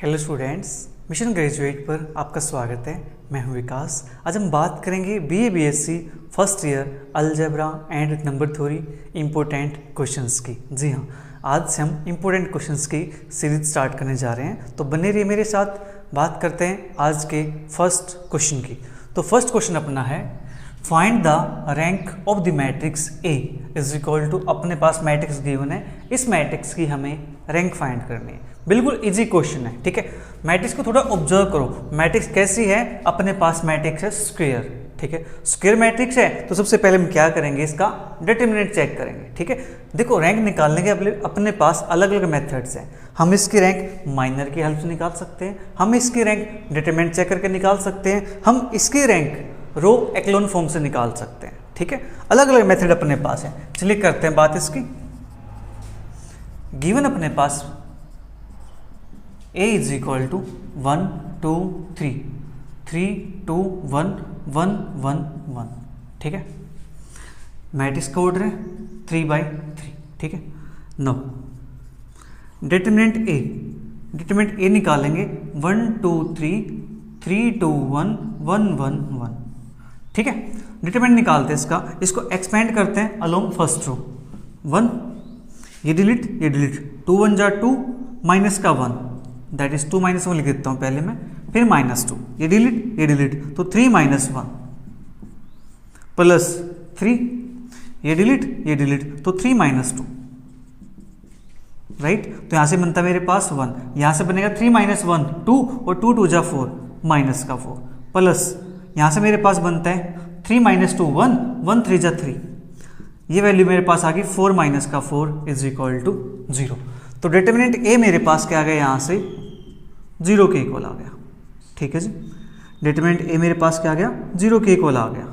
Hello students, mission graduate पर आपका स्वागत है। मैं हूं विकास। आज हम बात करेंगे BA BSc first year algebra and number theory important questions की। जी हाँ, आज से हम इम्पोर्टेंट क्वेश्चंस की सीरीज स्टार्ट करने जा रहे हैं, तो बने रहिए मेरे साथ। बात करते हैं आज के फर्स्ट क्वेश्चन की। तो फर्स्ट क्वेश्चन अपना है, find the rank of the matrix A is equal to, अपने पास मैट्रिक्स गिवन है, इस मैट्रिक्स की हमें रैंक फाइंड करनी है। बिल्कुल इजी क्वेश्चन है, ठीक है। मैट्रिक्स को थोड़ा ऑब्जर्व करो, मैट्रिक्स कैसी है, अपने पास मैट्रिक्स है स्क्वायर, ठीक है। स्क्वायर मैट्रिक्स है तो सबसे पहले हम क्या करेंगे, इसका डिटरमिनेंट चेक करेंगे, ठीक है। देखो, रैंक निकालने के अपने पास अलग अलग मेथड्स हैं। हम इसकी रैंक माइनर की हेल्प से निकाल सकते हैं, हम इसकी रैंक डिटरमिनेंट चेक करके निकाल सकते हैं, हम इसकी रैंक रो एक्लोन फॉर्म से निकाल सकते हैं, ठीक है। अलग अलग मेथड अपने पास है। चलिए करते हैं बात इसकी। गिवन अपने पास a इज इक्वल टू 1 2 3 3 2 1 1 1 1, ठीक है। मैट्रिक्स का ऑर्डर है 3/3, ठीक है। नो डिटरमिनेंट ए निकालेंगे 1 2 3 3 2 1 1 1 1, ठीक है। डिटरमिनेंट निकालते हैं इसको एक्सपेंड करते हैं अलोंग फर्स्ट रो। 1 ये डिलीट 2 1 जा 2 माइनस का 1, दैट इज 2 माइनस 1 लिख देता हूं पहले मैं, फिर -2 ये डिलीट तो 3 - 1 प्लस 3 ये डिलीट तो 3 - 2, राइट। तो यहां से बनता है मेरे पास 1, यहां से बनेगा 3 - 1 2 और 2 2 जा 4 माइनस का 4 प्लस यहां से मेरे पास बनता है 3 - 2 1 1 3 जा 3, ये वैल्यू मेरे पास आ गई 4 माइनस का 4 इज इक्वल टू 0। तो डिटरमिनेंट ए मेरे पास क्या आ गया, यहां से 0 के इक्वल आ गया, ठीक है जी। डिटरमिनेंट ए मेरे पास क्या आ गया, 0 के इक्वल आ गया।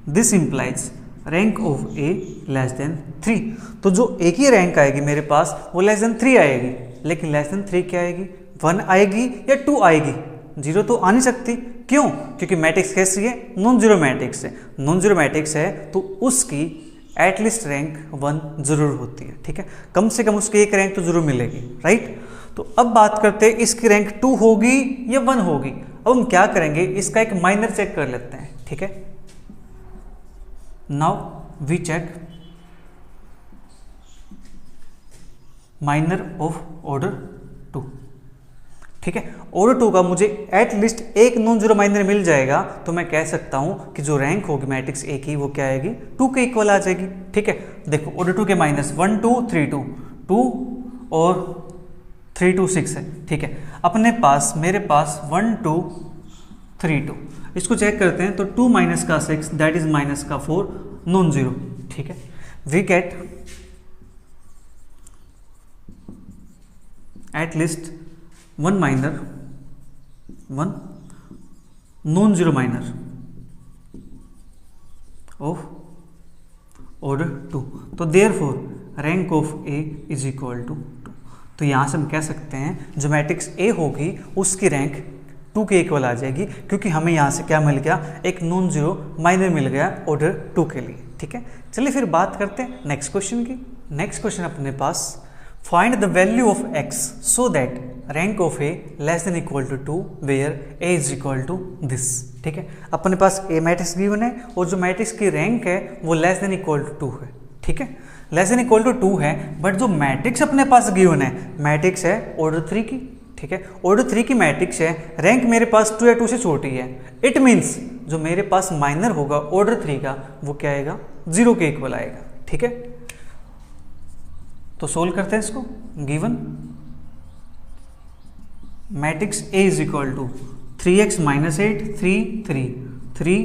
This implies rank of A less then 3। तो जो ए की रैंक आएगी मेरे पास वो लेस देन 3 आएगी, लेकिन लेस देन 3 क्या आएगी, 1 आएगी या 2 आएगी, 0 तो आ नहीं सकती। क्यों? क्योंकि मैट्रिक्स कैसी है, नॉन जीरो मैट्रिक्स है। नॉन जीरो मैट्रिक्स है तो उसकी एटलीस्ट रैंक 1 जरूर होती है, ठीक है। कम से कम उसकी एक रैंक तो जरूर मिलेगी, राइट। तो अब बात करते हैं इसकी रैंक 2 होगी या 1 होगी। अब हम क्या करेंगे, इसका एक माइनर चेक कर लेते हैं, ठीक है। Now we check minor of order 2, ठीक है। ऑर्डर 2 का मुझे एटलीस्ट एक नॉन जीरो माइनर मिल जाएगा तो मैं कह सकता हूं कि जो रैंक होगी मैट्रिक्स ए की वो क्या आएगी, 2 के इक्वल आ जाएगी, ठीक है। देखो, ऑर्डर 2 के माइनस 1 2 3 2 2 और 3 2 6 है, ठीक है। अपने पास मेरे पास 1 2 3 2, इसको चेक करते हैं तो 2 माइनस का 6 दैट इज माइनस का 4 नॉन जीरो, ठीक है। We get at least 1 minor 1 non zero minor of order 2। तो therefore rank of A is equal to 2। तो यहां से हम कह सकते हैं जो मैट्रिक्स ए होगी उसकी रैंक 2 के इक्वल आ जाएगी, क्योंकि हमें यहां से क्या मिल गया, एक नॉन जीरो माइनर मिल गया ऑर्डर 2 के लिए, ठीक है। चलिए फिर बात करते हैं नेक्स्ट क्वेश्चन की। नेक्स्ट क्वेश्चन अपने पास, find the value of x so that rank of A less than equal to 2 where A is equal to this, ठीक है। अपने पास ए मैट्रिक्स गिवन है और जो मैट्रिक्स की रैंक है वो लेस देन इक्वल टू 2 है, ठीक है। लेस देन इक्वल टू 2 है, बट जो मैट्रिक्स अपने पास गिवन है मैट्रिक्स है ऑर्डर 3 की, ठीक है। ऑर्डर 3 की मैट्रिक्स है, रैंक मेरे पास 2 या 2 से छोटी है। इट मीन्स जो मेरे पास माइनर होगा ऑर्डर 3 का वो क्या आएगा, 0 के इक्वल आएगा, ठीक है। तो सोल्व करते हैं इसको। Given matrix A is equal to 3x - 8 3 3 3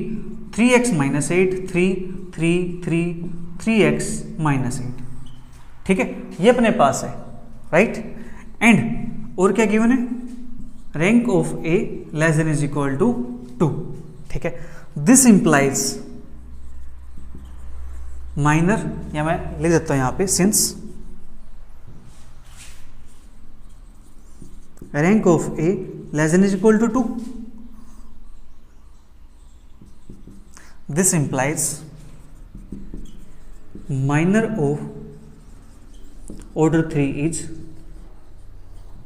3x - 8 3 3 3 3x - 8, ठीक है। ये अपने पास है, राइट। एंड और क्या गिवन है, rank of A less than is equal to 2, ठीक है। दिस इंप्लाइज माइनर, या मैं लिख देता हूं यहां पे, since rank of A less than is equal to 2. This implies minor of order 3 is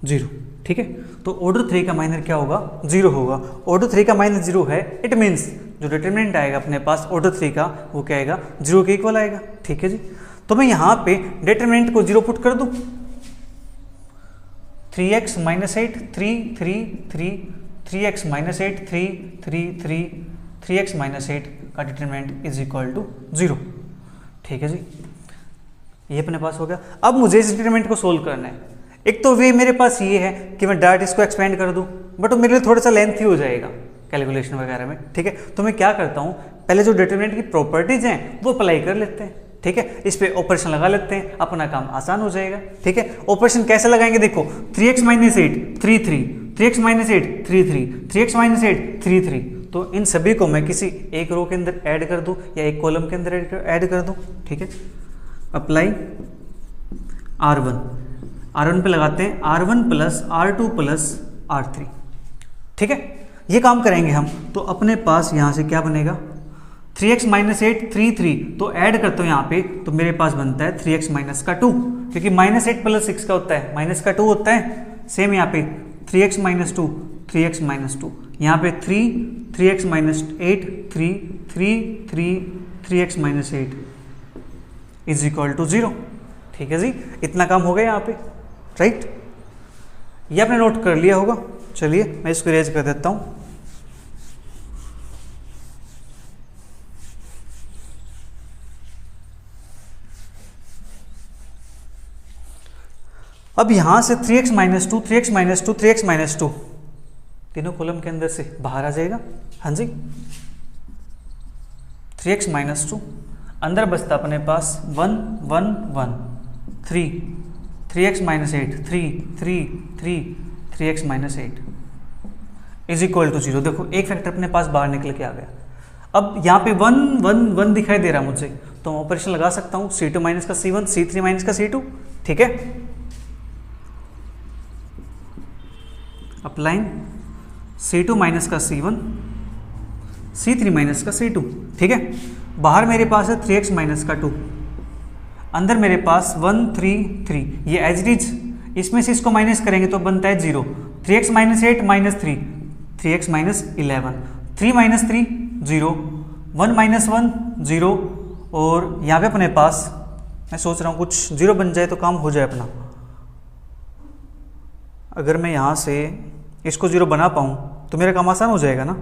0, ठीक है। तो ऑर्डर 3 का माइनर क्या होगा, 0 होगा। ऑर्डर 3 का माइनर 0 है, इट मीन्स जो डिटरमिनेंट आएगा अपने पास ऑर्डर 3 का वो क्या आएगा, 0 के इक्वल आएगा। ठीक है जी। तो मैं यहाँ पे डिटरमिनेंट को 0 पुट कर दूँ, 3x minus 8 3 3 3 3x minus 8 3 3 3 3x minus 8 का डिटरमिनेंट इज इक्वल टू 0। ठीक है जी, ये अपने पास हो गया। अब मुझे इस डिटरमिनेंट को सोल्व करना है। एक तो वे मेरे पास ये है कि मैं डायरेक्ट इसको एक्सपेंड कर दूं, बट वो मेरे लिए थोड़ा सा लेंथी हो जाएगा कैलकुलेशन वगैरह में। ठीक है, तो मैं क्या करता हूँ, पहले जो डिटरमिनेंट की प्रॉपर्टीज हैं वो अप्लाई कर लेते हैं। ठीक है, इस पे ऑपरेशन लगा लेते हैं, अपना काम आसान हो जाएगा। ठीक है, ऑपरेशन कैसे लगाएंगे देखो, 3x minus 8 3 3 3x minus 8 3 3 3x minus 8 3 3। तो इन सभी को मैं किसी एक रो के अंदर ऐड कर दूं या एक कॉलम के अंदर ऐड कर दूं। ठीक है, अप्लाई R1 पे लगाते हैं R1 plus R2 plus R3। ठीक है, ये काम करेंगे हम। तो अपने पास यहाँ से क्या बनेगा, 3x माइनस 8 3 3, तो ऐड करता हूँ यहाँ पे, तो मेरे पास बनता है 3x माइनस का 2, क्योंकि माइनस 8 प्लस 6 का होता है, माइनस का 2 होता है। सेम यहाँ पे 3x माइनस 2 3x माइनस 2, यहाँ पे 3x minus 8 3 3 3 3x minus 8 is equal to 0। ठीक है जी, इतना काम हो गया यहाँ पे, राइट। ये आपने नोट कर लिया होगा। चलिए मैं इसको इरेज कर देता हूँ। अब यहां से 3x minus 2 3x minus 2 3x minus 2 तीनों कॉलम के अंदर से बाहर आ जाएगा। हाँ जी, 3x माइनस 2 अंदर बचता अपने पास 1 1 1 3 3x minus 8 3 3 3 3x minus 8 is equal to 0। देखो एक फैक्टर अपने पास बाहर निकल के आ गया। अब यहाँ पे 1 1 1 दिखाई दे रहा मुझे, तो मैं ऑपरेशन लगा सकता हूँ C2 माइनस का C1 C3 माइनस का C2। ठीक है, अप्लाइंग C2 माइनस का C1 C3 माइनस का C2। ठीक है, बाहर मेरे पास है 3x माइनस का 2, अंदर मेरे पास 1 3 3, ये एज इट इज, इसमें से इसको माइनस करेंगे तो बनता है 0। 3x minus 8 minus 3 3x minus 11 3 minus 3 0 1 minus 1 0, और यहाँ पे अपने पास मैं सोच रहा हूँ कुछ 0 बन जाए तो काम हो जाए अपना। अगर मैं यहाँ से इसको 0 बना पाऊँ तो मेरा काम आसान हो जाएगा ना।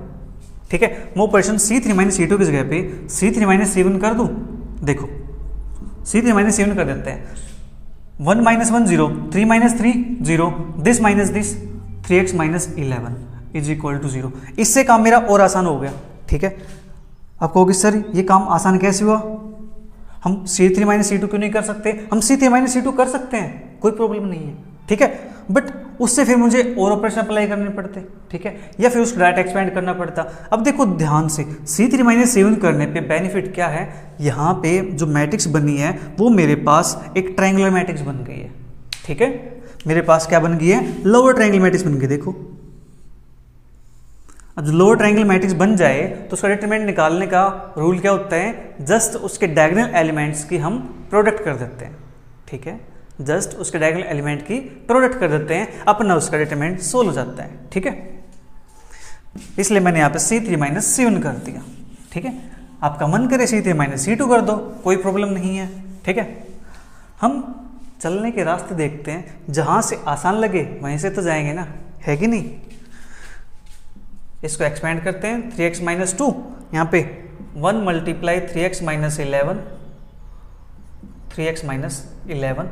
ठीक है, मैं ऑपरेशन C3 माइनस C2 की जगह पे C3 माइनस C1 कर दूँ। देखो C3 माइनस C1 कर देते हैं, 1 minus 1 0 3 minus 3 0 this minus this 3x minus 11 is equal to 0। इससे काम मेरा और आसान हो गया। ठीक है, आप कहोगे सर ये काम आसान कैसे हुआ, हम C3 माइनस C2 क्यों नहीं कर सकते? हम C3 माइनस C2 कर सकते हैं, कोई प्रॉब्लम नहीं है। ठीक है, बट उससे फिर मुझे और ऑपरेशन अप्लाई करने पड़ते। ठीक है, या फिर उसको डायरेक्ट एक्सपेंड करना पड़ता। अब देखो ध्यान से, C3 माइनस C1 करने पे बेनिफिट क्या है, यहाँ पे जो मैट्रिक्स बनी है वो मेरे पास एक ट्रायंगुलर मैट्रिक्स बन गई है। ठीक है, मेरे पास क्या बन गई है, लोअर ट्रायंगुलर मैट्रिक्स बन गई। देखो अब जो लोअर ट्रायंगल मैट्रिक्स बन जाए तो उसका डिटरमिनेंट निकालने का रूल क्या होता है, जस्ट उसके डायगोनल एलिमेंट्स की हम प्रोडक्ट कर देते हैं। ठीक है, जस्ट उसके डायगोनल एलिमेंट की प्रोडक्ट कर देते हैं, अपना उसका डिटरमिनेंट सोल्व हो जाता है। ठीक है, इसलिए मैंने यहाँ पे C3 माइनस C1 कर दिया। ठीक है, आपका मन करे C3 माइनस C2 कर दो, कोई प्रॉब्लम नहीं है। ठीक है, हम चलने के रास्ते देखते हैं, जहाँ से आसान लगे वहीं से तो जाएंगे ना, है कि नहीं। इसको एक्सपेंड करते हैं, 3x माइनस 2, यहाँ पे 1 multiply 3x minus 11 3x minus 11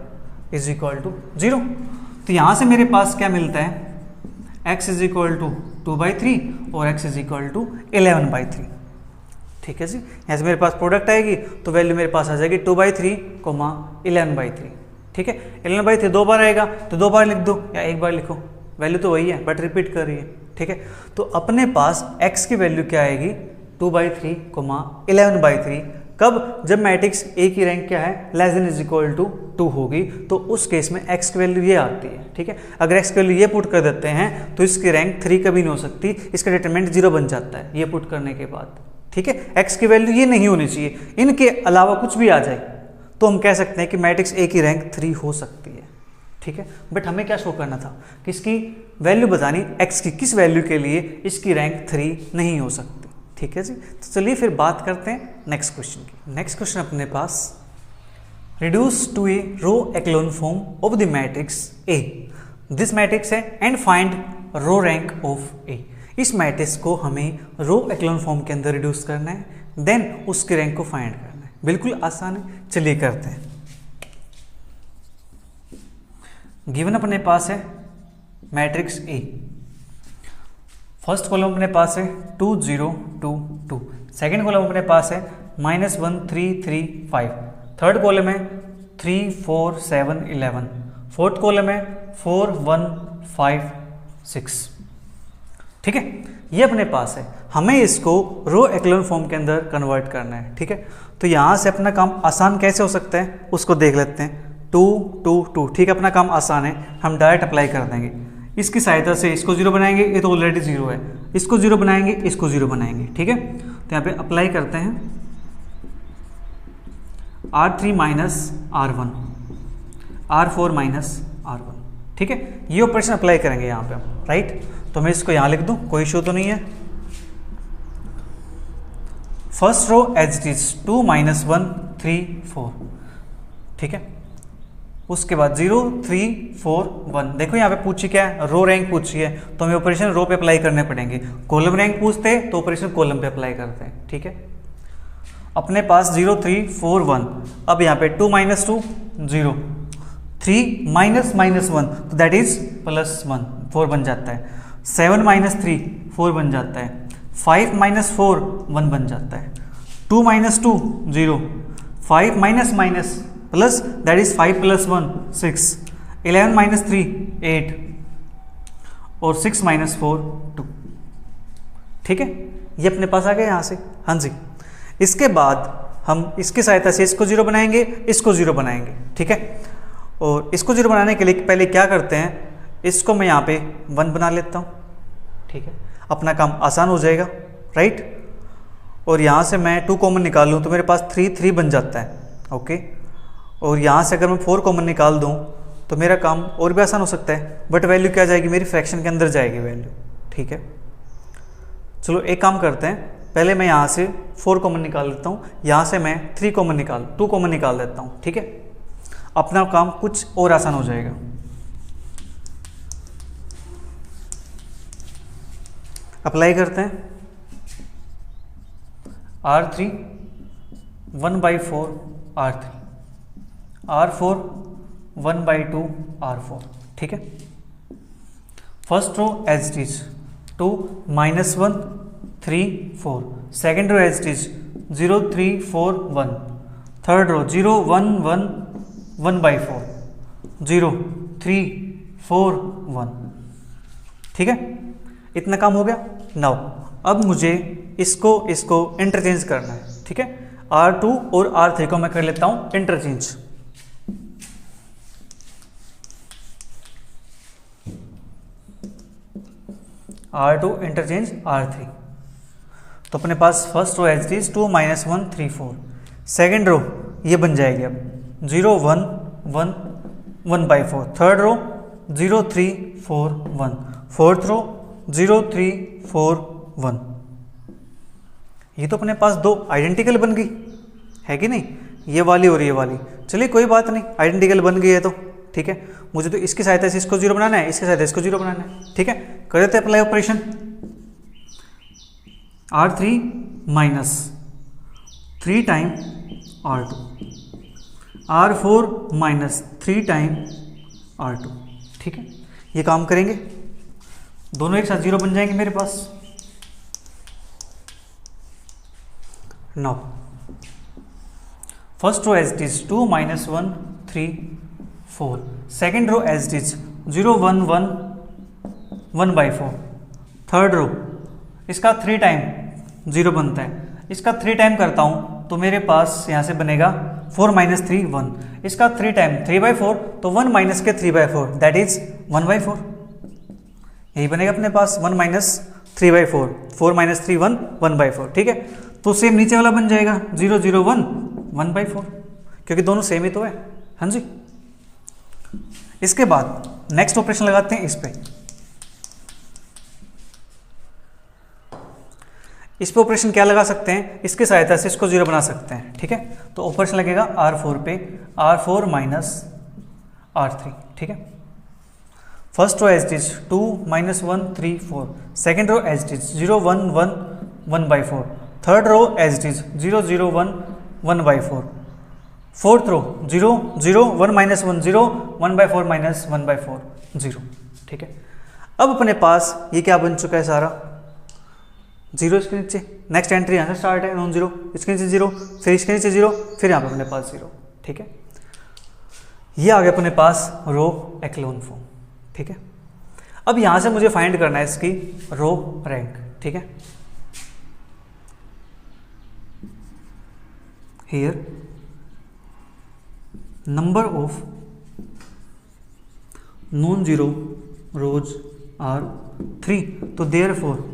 is equal to 0। तो यहाँ से मेरे पास क्या मिलता है, x इज इक्वल टू 2/3 और x इज इक्वल टू 11/3। ठीक है जी, यहाँ से मेरे पास प्रोडक्ट आएगी तो वैल्यू मेरे पास आ जाएगी 2/3, 11/3। ठीक है, 11/3 दो बार आएगा तो दो बार लिख दो या एक बार लिखो, वैल्यू तो वही है बट रिपीट कर रही है। ठीक है, तो अपने पास x की वैल्यू क्या आएगी, 2/3, 11/3। कब, जब मैट्रिक्स A की रैंक क्या है, less than is equal to 2 होगी, तो उस केस में x की वैल्यू ये आती है। ठीक है, अगर x की वैल्यू ये पुट कर देते हैं तो इसकी रैंक 3 कभी नहीं हो सकती, इसका डिटरमिनेंट 0 बन जाता है ये पुट करने के बाद। ठीक है, x की वैल्यू ये नहीं होनी चाहिए, इनके अलावा कुछ भी आ जाए तो हम कह सकते हैं कि मैट्रिक्स A की रैंक 3 हो सकती है। ठीक है, बट हमें क्या शो करना था कि इसकी वैल्यू बतानी x की किस वैल्यू के लिए इसकी रैंक 3 नहीं हो सकती। ठीक है जी, तो चलिए फिर बात करते हैं नेक्स्ट क्वेश्चन की। नेक्स्ट क्वेश्चन अपने पास, reduce to a row echelon form of the matrix A, this matrix है and find row rank of A. इस मैट्रिक्स को हमें रो एक्लोन फॉर्म के अंदर रिड्यूस करना है, देन उसके रैंक को फाइंड करना है। बिल्कुल आसान है, चलिए करते हैं। गिवन अपने पास है मैट्रिक्स ए, फर्स्ट कॉलम अपने पास है 2 0 2 2, सेकेंड कॉलम अपने पास है -1 3 3 5, थर्ड कॉलम है 3 4 7 11, फोर्थ कॉलम है 4 1 5 6। ठीक है, ये अपने पास है, हमें इसको रो एक्लोन फॉर्म के अंदर कन्वर्ट करना है। ठीक है, तो यहाँ से अपना काम आसान कैसे हो सकता है उसको देख लेते हैं। 2 2 2, ठीक है, अपना काम आसान है, हम डायरेक्ट अप्लाई कर देंगे। इसकी सहायता से इसको 0 बनाएंगे, ये तो ऑलरेडी 0 है, इसको 0 बनाएंगे, इसको 0 बनाएंगे। ठीक है, तो यहाँ पे अप्लाई करते हैं R3 minus R1, R4 minus R1। ठीक है, ये ऑपरेशन अप्लाई करेंगे यहाँ पे हम, राइट। तो मैं इसको यहाँ लिख दूँ, कोई इशू तो नहीं है। First row as it is 2 -1 3 4। ठीक है, उसके बाद 0 3 4 1। देखो यहाँ पे पूछी क्या है, रो रैंक पूछी है, तो हमें ऑपरेशन रो पे अप्लाई करने पड़ेंगे। कॉलम रैंक पूछते हैं तो ऑपरेशन कॉलम पे अप्लाई करते हैं। ठीक है, अपने पास 0 3 4 1। अब यहाँ पे 2 - 2 0, 3 -1 तो दैट इज +1, 4 बन जाता है। 7 - 3 4 बन जाता है। 5 - 4 1 बन जाता है। 2 - 2 0, 5 माइनस प्लस दैट इज 5 + 1 6, 11 - 3 8 और 6 - 4 2। ठीक है, ये अपने पास आ गया यहाँ से। हाँ जी, इसके बाद हम इसकी सहायता से इसको 0 बनाएंगे, इसको 0 बनाएंगे। ठीक है, और इसको 0 बनाने के लिए पहले क्या करते हैं, इसको मैं यहाँ पे 1 बना लेता हूँ। ठीक है, अपना काम आसान हो जाएगा, राइट। और यहाँ से मैं 2 कॉमन निकाल लूँ तो मेरे पास 3 बन जाता है। ओके, और यहाँ से अगर मैं 4 कॉमन निकाल दूँ तो मेरा काम और भी आसान हो सकता है, बट वैल्यू क्या जाएगी, मेरी फ्रैक्शन के अंदर जाएगी वैल्यू। ठीक है, चलो एक काम करते हैं, पहले मैं यहाँ से 4 कॉमन निकाल लेता हूँ, यहाँ से मैं 2 कॉमन निकाल देता हूँ। ठीक है, अपना काम कुछ और आसान हो जाएगा। अप्लाई करते हैं R3 1/4 R3, R4 1/2 R4। ठीक है, first row as it is 2 -1 3 4, second row as it is 0 3 4 1, third row 0 1 1 1/4 0 3 4 1। ठीक है, इतना काम हो गया। नाउ अब मुझे इसको इंटरचेंज करना है। ठीक है, R2 और R3 को मैं कर लेता हूं इंटरचेंज। R2 इंटरचेंज R3, तो अपने पास first row as it is 2 -1 3 4, second row ये बन जाएगी अब 0 1 1 1/4, थर्ड रो 0 3 4 1, फोर्थ रो 0 3 4 1। ये तो अपने पास 2 आइडेंटिकल बन गई है कि नहीं, ये वाली और ये वाली। चलिए कोई बात नहीं, आइडेंटिकल बन गई है तो ठीक है, मुझे तो इसकी सहायता से इसको 0 बनाना है, इसकी सहायता से इसको 0 बनाना है। ठीक है, कर देते apply operation. R3 minus 3 time R2, R4 minus 3 time R2। ठीक है, ये काम करेंगे, दोनों एक साथ 0 बन जाएंगे मेरे पास। Now first row as it is 2 -1 3 4, second row as it is 0 1 1 1/4, third row इसका 3 टाइम 0 बनता है, इसका 3 टाइम करता हूं तो मेरे पास यहां से बनेगा 4 - 3 1, इसका 3 टाइम 3/4 तो 1 माइनस के 3/4 दैट इज 1/4। यही बनेगा अपने पास 1 - 3/4, 4 - 3 1 1/4। ठीक है, तो सेम नीचे वाला बन जाएगा 0 0 1 1/4, क्योंकि दोनों सेम ही तो है। हाँ जी, इसके बाद नेक्स्ट ऑपरेशन लगाते हैं इस पे ऑपरेशन क्या लगा सकते हैं, इसकी सहायता से इसको 0 बना सकते हैं। ठीक है, तो ऑपरेशन लगेगा R4 पे R4 माइनस R3। ठीक है, first row as it is 2 -1 3 4, second row as it is 0 1 1 1/4, third row as it is 0 0 1 1/4, fourth row 0 0 1 -1 0 1/4 minus 1/4 0। ठीक है, अब अपने पास ये क्या बन चुका है सारा 0 इसके नीचे, नेक्स्ट एंट्री यहाँ से स्टार्ट है नॉन जीरो, इसके नीचे 0, फिर इसके नीचे 0, फिर यहाँ पे अपने पास 0। ठीक है, ये आ गया अपने पास रो एक्लोन फॉर्म। ठीक है, अब यहाँ से मुझे फाइंड करना है इसकी रो रैंक। ठीक है, here number of non zero rows are 3, तो therefore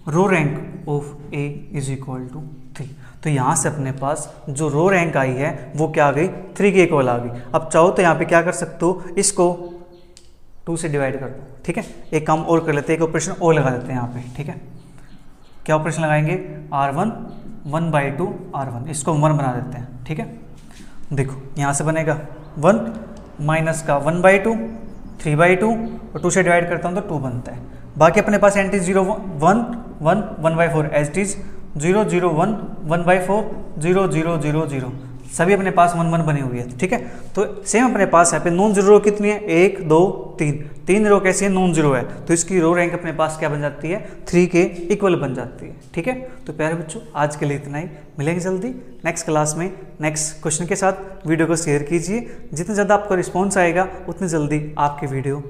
row rank of A is equal to 3। तो यहाँ से अपने पास जो रो रैंक आई है वो क्या आ गई 3 के इक्वल आ गई। अब चाहो तो यहाँ पे क्या कर सकते हो, इसको 2 से डिवाइड कर दो। ठीक है, एक काम और कर लेते हैं, एक ऑपरेशन और लगा देते हैं यहाँ पे। ठीक है, क्या ऑपरेशन लगाएंगे, R1 1/2 R1, इसको 1 बना देते हैं। ठीक है, देखो यहाँ से बनेगा 1 माइनस का 1/2 3/2 और 2 से डिवाइड करता हूँ तो 2 बनता है। बाकी अपने पास एंटी 0 1 1 1/4 एज इट इज 0 0 1 1/4 0 0 0 0, सभी अपने पास 1 1 बनी हुई है। ठीक है, तो सेम अपने पास यहाँ पे नॉन जीरो रो कितनी है, 1 2 3 रो कैसी है, नॉन जीरो है, तो इसकी रो रैंक अपने पास क्या बन जाती है 3 के इक्वल बन जाती है। ठीक है, तो प्यारे बच्चों आज के लिए इतना ही, मिलेंगे जल्दी नेक्स्ट क्लास में नेक्स्ट क्वेश्चन के साथ। वीडियो को शेयर कीजिए, जितना ज़्यादा आपका रिस्पॉन्स आएगा उतनी जल्दी आपकी वीडियो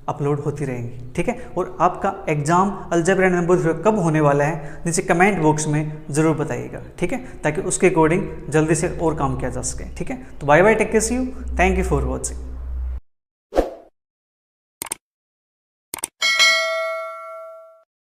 अपलोड होती रहेंगी। ठीक है, और आपका exam algebra and number theory कब होने वाला है नीचे कमेंट बॉक्स में ज़रूर बताइएगा। ठीक है, ताकि उसके अकॉर्डिंग जल्दी से और काम किया जा सके। ठीक है, तो bye bye, take care, see you, thank you for watching.